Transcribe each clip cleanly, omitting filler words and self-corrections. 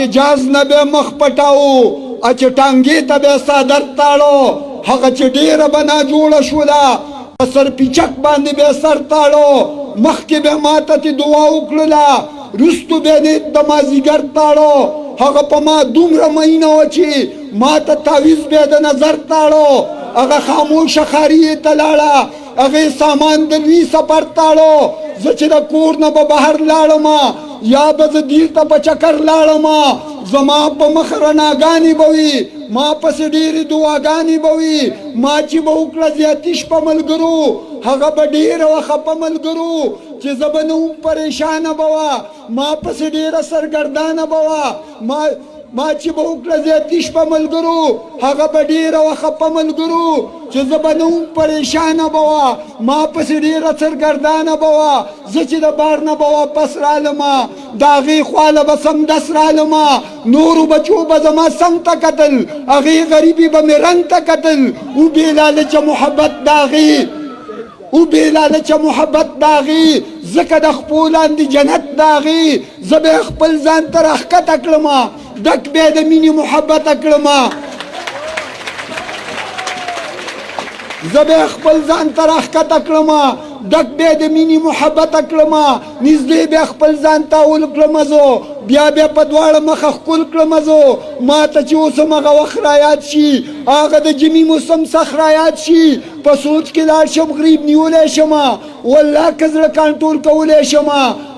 چې جاز نه به مخ پټاو چې ټانګې ته به صادر تاړو هغه چې ډیره بنا جوړه شوله په سر پیچک باندې به سر تاړو مخکې به ماته تی دعا وکړله رستو به دې د مازدیګر تاړو هغه په ما دومره مینه وه چې ما ته تعویض به د نظر تاړو هغه خاموشه خاري یې ته لاړه هغې سامان د لوی سفر تاړو زه چې د کور نه به بهر لاړم یا به زه دیر ته په چکر لاړم زما په مخ رڼاګانې به وي ما پسې ډېرې دعاګانې به وي ما چې به وکړه زیاتیش په ملګرو هغه به ډېره وخه په ملګرو چې زه به نه وم پریشانه به وه ما پسې ډېره سرګردانه به وه ما چې به وکړه زیاتیش په ملګرو هغه به ډېره وخه په ملګرو چې زه به نه وم پریشانه به وه ما پسې ډېره سرګردانه به وه زه چې د بار نه به واپس رالم د هغې خواله به سمدس رالم نورو بچو به زما سم ته کتل هغې غریبي به مې رنګ ته کتل او بې لالچه محبت د هغې او بې لالچه محبت د هغې ځکه د خپو لاندې جنت د هغې زه به یې خپل ځان ته راښکته کړم ډک بیا د مینې محبته کړم زه به خپل ځان ته راښکته کړم ډک بیا د مینې محبته کړم نږدې بیا خپل ځان ته ولکړم زه بیا په دواړه مخه ښکل کړم زه ما ته چې اوس هم هغه وخت رایاد شي هغه د جمعې موسم سخت رایاد شي په سوچ کې لاړ شم غریب نیولی شم والله که زړه کنټرول کولی شم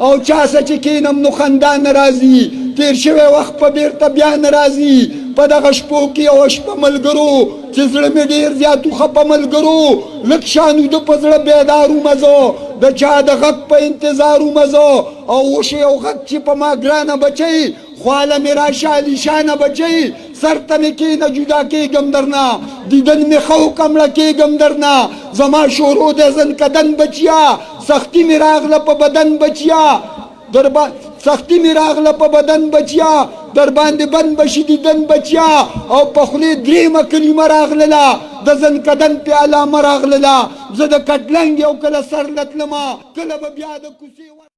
او چا سره چې کښېنم نو خندا نه راځي تیر شوی وخت په بیرته بیا نه راځي په دغه شپو کې یوه شپه ملګرو چې زړه مې ډېر زیات وخه په ملګرو لږ شان وده په زړه بیدار ومه زه د چا د غږ په انتظار ومه زه او وشي یو غږ چې په ما ګرانه بچئ خواله مې راشه علیشانه بچئ سر ته مې کښېنه جدا کېږم درنه دیدن مې ښه وکړه مړه کېږم درنه زما شروع دی زنکدن بچیا سختي مې راغله په بدن بچیا سختی می راغله په بدن بچیا در باندې بند بشي دیدن بچیا او په خولې درېیمه کلمه راغلله د زنکدن پیاله مه راغلله زه د کټلنګ یو کله سر لتلمه کله به بیا د کوڅې